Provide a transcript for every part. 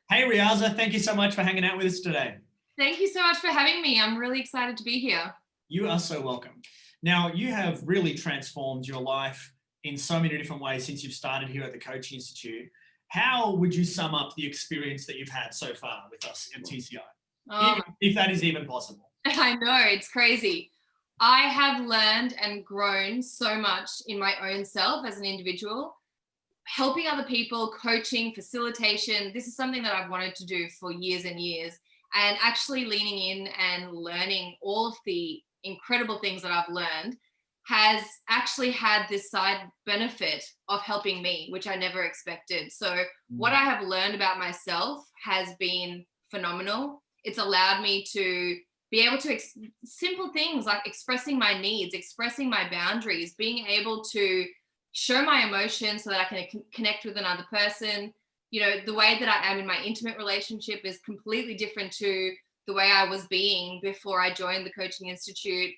Hey, Riaza, thank you so much for hanging out with us today. Thank you so much for having me. I'm really excited to be here. You are so welcome. Now, you have really transformed your life in so many different ways since you've started here at the Coaching Institute. How would you sum up the experience that you've had so far with us at TCI, Oh, if that is even possible? I know, it's crazy. I have learned and grown so much in my own self as an individual, helping other people, coaching, facilitation. This is something that I've wanted to do for years and years, and actually leaning in and learning all of the incredible things that I've learned has actually had this side benefit of helping me, which I never expected. So what I have learned about myself has been phenomenal. It's allowed me to be able to simple things like expressing my needs, expressing my boundaries, being able to show my emotions so that I can connect with another person. You know, the way that I am in my intimate relationship is completely different to the way I was being before I joined the Coaching Institute.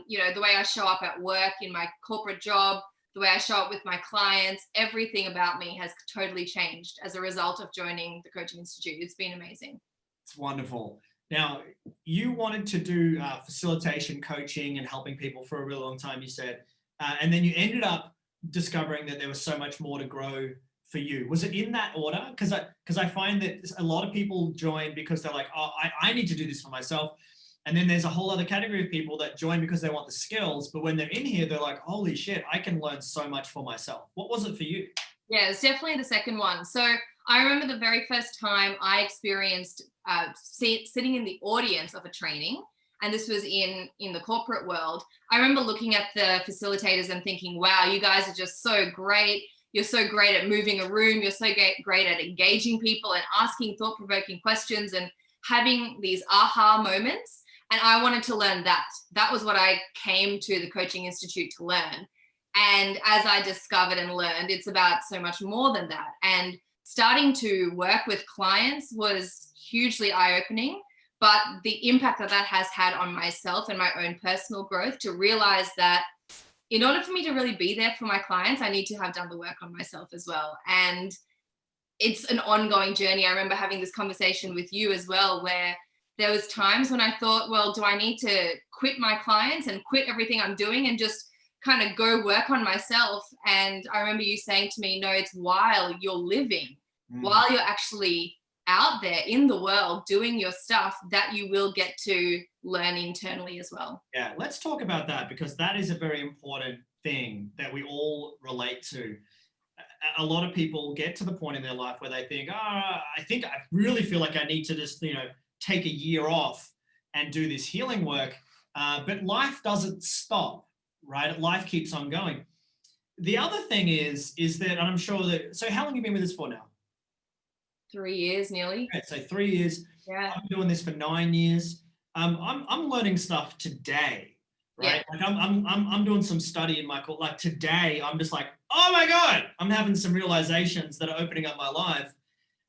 You know, the way I show up at work in my corporate job, the way I show up with my clients, everything about me has totally changed as a result of joining the Coaching Institute. It's been amazing. It's wonderful. Now, you wanted to do facilitation, coaching, and helping people for a really long time, you said, and then you ended up discovering that there was so much more to grow for you. Was it in that order? Because I find that a lot of people join because they're like, oh, I need to do this for myself. And then there's a whole other category of people that join because they want the skills. But when they're in here, they're like, holy shit, I can learn so much for myself. What was it for you? Yeah, it's definitely the second one. So I remember the very first time I experienced sitting in the audience of a training, and this was in the corporate world. I remember looking at the facilitators and thinking, wow, you guys are just so great. You're so great at moving a room. You're so great at engaging people and asking thought-provoking questions and having these aha moments. And I wanted to learn that. That was what I came to the Coaching Institute to learn. And as I discovered and learned, it's about so much more than that. And starting to work with clients was hugely eye-opening, but the impact that has had on myself and my own personal growth, to realize that in order for me to really be there for my clients, I need to have done the work on myself as well. And it's an ongoing journey. I remember having this conversation with you as well, where there was times when I thought, well, do I need to quit my clients and quit everything I'm doing and just kind of go work on myself? And I remember you saying to me, no, it's while you're living, while you're actually out there in the world doing your stuff, that you will get to learn internally as well. Yeah, let's talk about that, because that is a very important thing that we all relate to. A lot of people get to the point in their life where they think, I really feel like I need to just, take a year off and do this healing work. But life doesn't stop, right? Life keeps on going. The other thing is that, and I'm sure that, so how long have you been with us for now? 3 years nearly. Okay, so 3 years. Yeah. I've been doing this for 9 years. I'm learning stuff today, right? Yeah. Like I'm doing some study in my course. Like today, I'm just like, oh my God, I'm having some realizations that are opening up my life.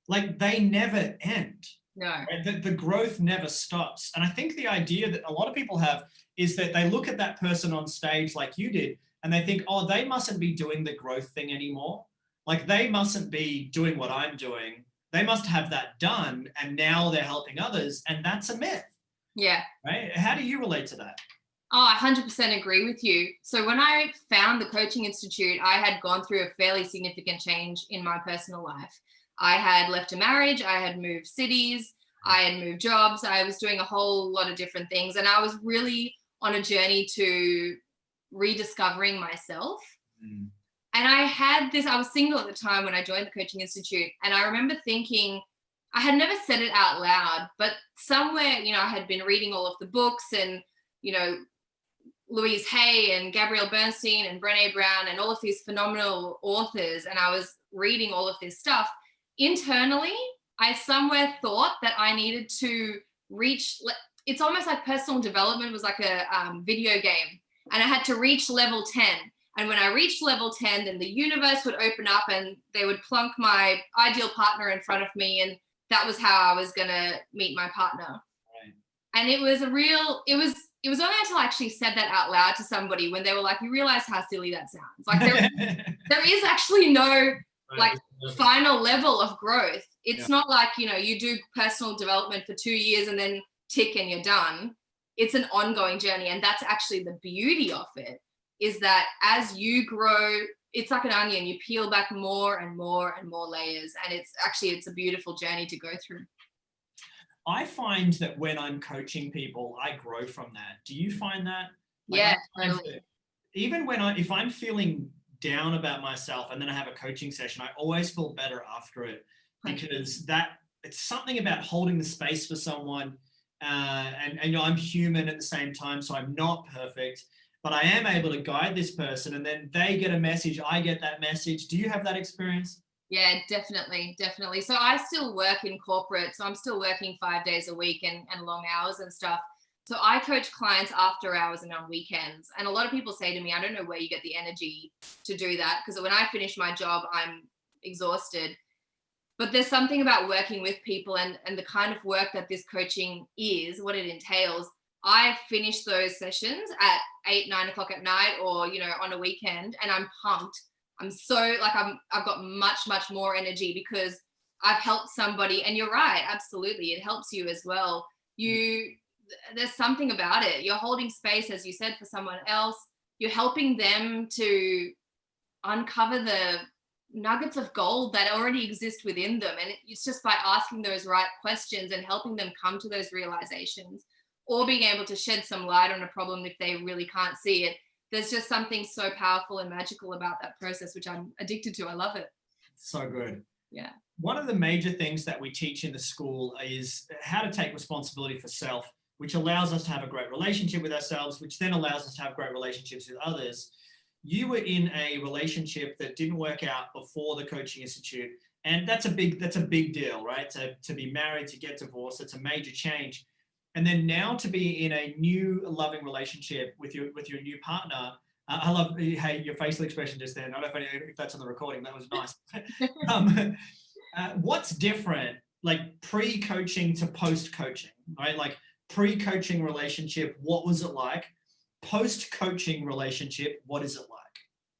Like they never end. No. Right? The growth never stops. And I think the idea that a lot of people have is that they look at that person on stage like you did, and they think, oh, they mustn't be doing the growth thing anymore. Like they mustn't be doing what I'm doing. They must have that done, and now they're helping others. And that's a myth. Yeah. Right? How do you relate to that? Oh, I 100% agree with you. So when I found the Coaching Institute, I had gone through a fairly significant change in my personal life. I had left a marriage, I had moved cities, I had moved jobs, I was doing a whole lot of different things. And I was really on a journey to rediscovering myself. And I was single at the time when I joined the Coaching Institute. And I remember thinking, I had never said it out loud, but somewhere, I had been reading all of the books and, Louise Hay and Gabrielle Bernstein and Brené Brown and all of these phenomenal authors. And I was reading all of this stuff. Internally, I somewhere thought that I needed to reach, it's almost like personal development was like a video game. And I had to reach level 10. And when I reached level 10, then the universe would open up and they would plunk my ideal partner in front of me. And that was how I was going to meet my partner. Right. And it was only until I actually said that out loud to somebody when they were like, you realize how silly that sounds. Like there is actually no like final level of growth. It's Yeah. not like, you do personal development for 2 years and then tick and you're done. It's an ongoing journey. And that's actually the beauty of it, is that as you grow, it's like an onion, you peel back more and more and more layers. And it's a beautiful journey to go through. I find that when I'm coaching people, I grow from that. Do you find that? Like, Yeah, I find totally. that even if I'm feeling down about myself and then I have a coaching session, I always feel better after it, because it's something about holding the space for someone. And I'm human at the same time, so I'm not perfect, but I am able to guide this person, and then they get a message, I get that message. Do you have that experience? Yeah, definitely. So I still work in corporate, so I'm still working 5 days a week and long hours and stuff. So I coach clients after hours and on weekends. And a lot of people say to me, I don't know where you get the energy to do that, because when I finish my job, I'm exhausted. But there's something about working with people and the kind of work that this coaching is, what it entails. I finish those sessions at 8-9 o'clock at night, or, on a weekend, and I'm pumped. I'm so I've got much, much more energy because I've helped somebody. And you're right, absolutely. It helps you as well. There's something about it. You're holding space, as you said, for someone else. You're helping them to uncover the nuggets of gold that already exist within them. And it's just by asking those right questions and helping them come to those realizations, or being able to shed some light on a problem if they really can't see it. There's just something so powerful and magical about that process, which I'm addicted to. I love it. So good. Yeah. One of the major things that we teach in the school is how to take responsibility for self, which allows us to have a great relationship with ourselves, which then allows us to have great relationships with others. You were in a relationship that didn't work out before the Coaching Institute. And that's a big deal, right? To be married, to get divorced, it's a major change. And then now to be in a new loving relationship with your new partner. I love your facial expression just then. I don't know if that's on the recording. That was nice. What's different, like pre-coaching to post-coaching, right? Like pre-coaching relationship, what was it like? Post-coaching relationship, what is it like?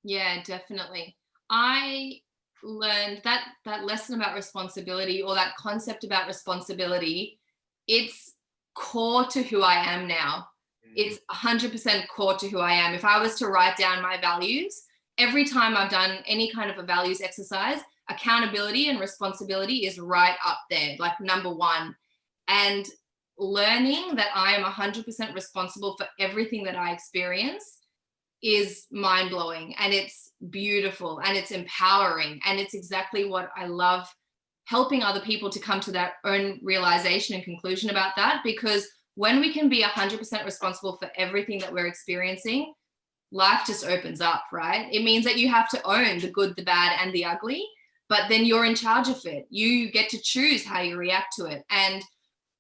Yeah, definitely. I learned that lesson about responsibility, or that concept about responsibility. It's core to who I am now. It's 100% core to who I am. If I was to write down my values, every time I've done any kind of a values exercise, accountability and responsibility is right up there, like number one. And learning that I am 100% responsible for everything that I experience is mind-blowing, and it's beautiful, and it's empowering, and it's exactly what I love, helping other people to come to that own realization and conclusion about that. Because when we can be 100% responsible for everything that we're experiencing, life just opens up, right? It means that you have to own the good, the bad, and the ugly, but then you're in charge of it. You get to choose how you react to it. And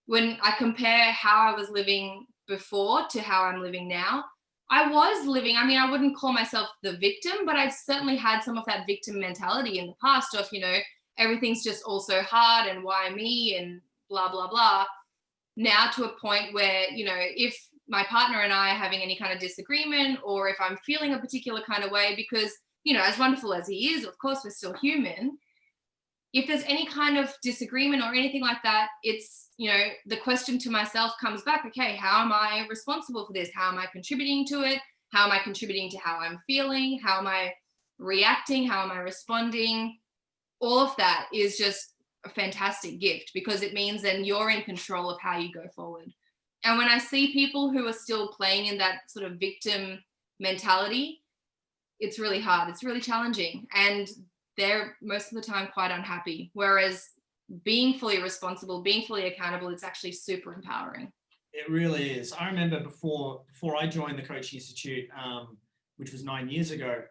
when I compare how I was living before to how I'm living now, I wouldn't call myself the victim, but I've certainly had some of that victim mentality in the past of, everything's just all so hard and why me and blah, blah, blah. Now to a point where, if my partner and I are having any kind of disagreement, or if I'm feeling a particular kind of way, because, as wonderful as he is, of course, we're still human. If there's any kind of disagreement or anything like that, it's, the question to myself comes back, okay, how am I responsible for this? How am I contributing to it? How am I contributing to how I'm feeling? How am I reacting? How am I responding? All of that is just a fantastic gift, because it means then you're in control of how you go forward. And when I see people who are still playing in that sort of victim mentality, it's really hard. It's really challenging. And they're most of the time quite unhappy. Whereas being fully responsible, being fully accountable, it's actually super empowering. It really is. I remember before I joined the Coaching Institute, which was 9 years ago,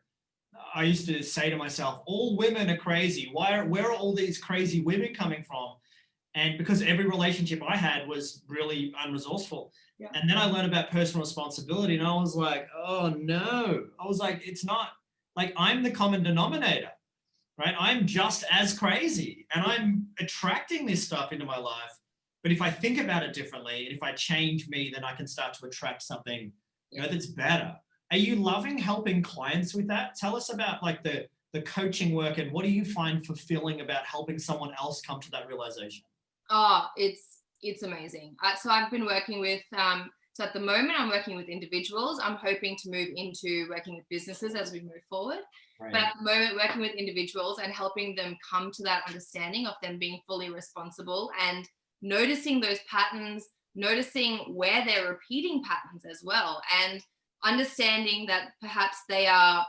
I used to say to myself, all women are crazy. Where are all these crazy women coming from? And because every relationship I had was really unresourceful. Yeah. And then I learned about personal responsibility, and I was like, oh no. I was like, it's not like I'm the common denominator, right? I'm just as crazy, and I'm attracting this stuff into my life. But if I think about it differently, and if I change me, then I can start to attract something, that's better. Are you loving helping clients with that? Tell us about like the the coaching work, and what do you find fulfilling about helping someone else come to that realization? Oh, it's amazing. So I've been working with, so at the moment I'm working with individuals. I'm hoping to move into working with businesses as we move forward. Right. But at the moment, working with individuals and helping them come to that understanding of them being fully responsible and noticing those patterns, noticing where they're repeating patterns as well, and understanding that perhaps they are,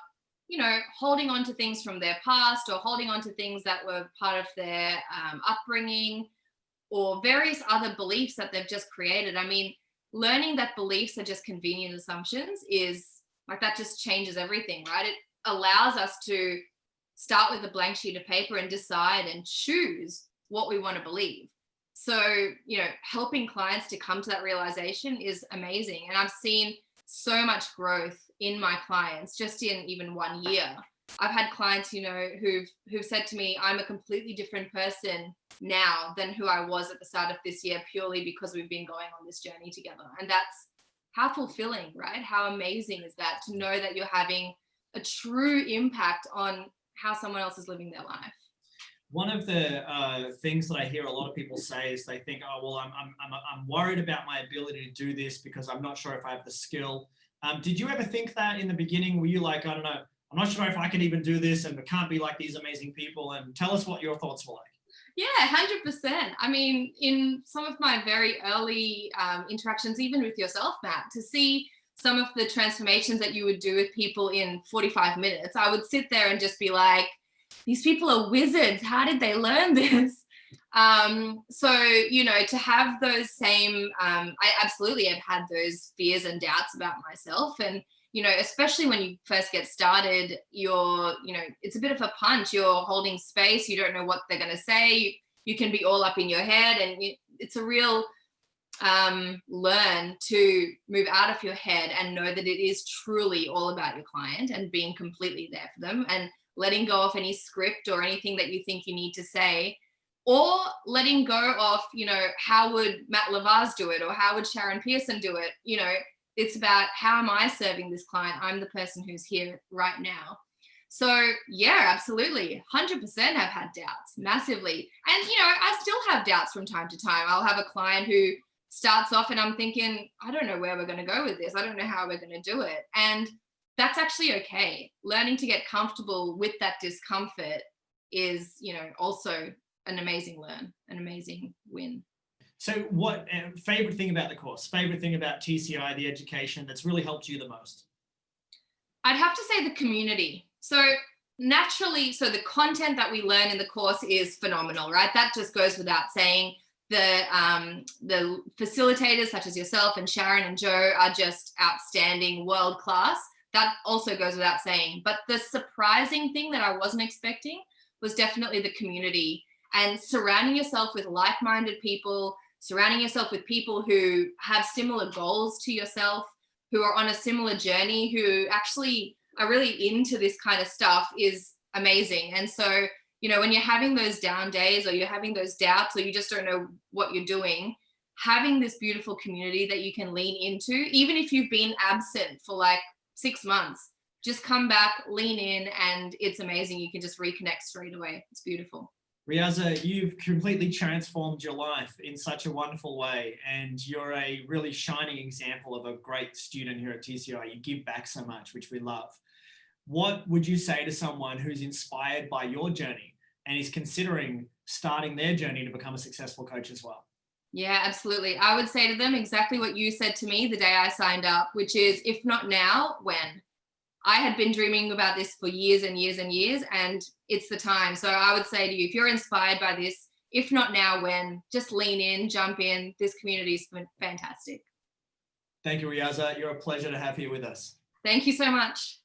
holding on to things from their past or holding on to things that were part of their upbringing or various other beliefs that they've just created. I mean, learning that beliefs are just convenient assumptions is like, that just changes everything, right? It allows us to start with a blank sheet of paper and decide and choose what we want to believe. So, helping clients to come to that realization is amazing. And I've seen so much growth in my clients just in even 1 year. I've had clients, who've said to me, I'm a completely different person now than who I was at the start of this year, purely because we've been going on this journey together. And that's how fulfilling, right? How amazing is that to know that you're having a true impact on how someone else is living their life. One of the things that I hear a lot of people say is they think, oh, well, I'm worried about my ability to do this because I'm not sure if I have the skill. Did you ever think that in the beginning? Were you like, I don't know, I'm not sure if I can even do this and we can't be like these amazing people? And tell us what your thoughts were like. Yeah, 100%. I mean, in some of my very early interactions, even with yourself, Matt, to see some of the transformations that you would do with people in 45 minutes, I would sit there and just be like, these people are wizards. How did they learn this? So, to have those same, I absolutely have had those fears and doubts about myself. And, especially when you first get started, it's a bit of a punch. You're holding space. You don't know what they're going to say. You can be all up in your head, and it's a real learn to move out of your head and know that it is truly all about your client and being completely there for them and letting go of any script or anything that you think you need to say, or letting go of, how would Matt Lavars do it, or how would Sharon Pearson do it? It's about, how am I serving this client? I'm the person who's here right now. So yeah, absolutely. 100% I've had doubts massively. And, I still have doubts from time to time. I'll have a client who starts off and I'm thinking, I don't know where we're going to go with this. I don't know how we're going to do it. And that's actually okay. Learning to get comfortable with that discomfort is, also an amazing win. So what favorite thing about the course, favorite thing about TCI, the education that's really helped you the most? I'd have to say the community. So naturally, the content that we learn in the course is phenomenal, right? That just goes without saying. The facilitators such as yourself and Sharon and Joe are just outstanding, world class. That also goes without saying. But the surprising thing that I wasn't expecting was definitely the community, and surrounding yourself with like-minded people, surrounding yourself with people who have similar goals to yourself, who are on a similar journey, who actually are really into this kind of stuff is amazing. And so, when you're having those down days or you're having those doubts or you just don't know what you're doing, having this beautiful community that you can lean into, even if you've been absent for like 6 months, just come back, lean in, and it's amazing. You can just reconnect straight away. It's beautiful. Riaza, you've completely transformed your life in such a wonderful way, and you're a really shining example of a great student here at TCI. You give back so much, which we love. What would you say to someone who's inspired by your journey and is considering starting their journey to become a successful coach as well? Yeah, absolutely. I would say to them exactly what you said to me the day I signed up, which is, if not now, when? I had been dreaming about this for years and years and years, and it's the time. So I would say to you, if you're inspired by this, if not now, when? Just lean in, jump in. This community is fantastic. Thank you, Riaza. You're a pleasure to have here with us. Thank you so much.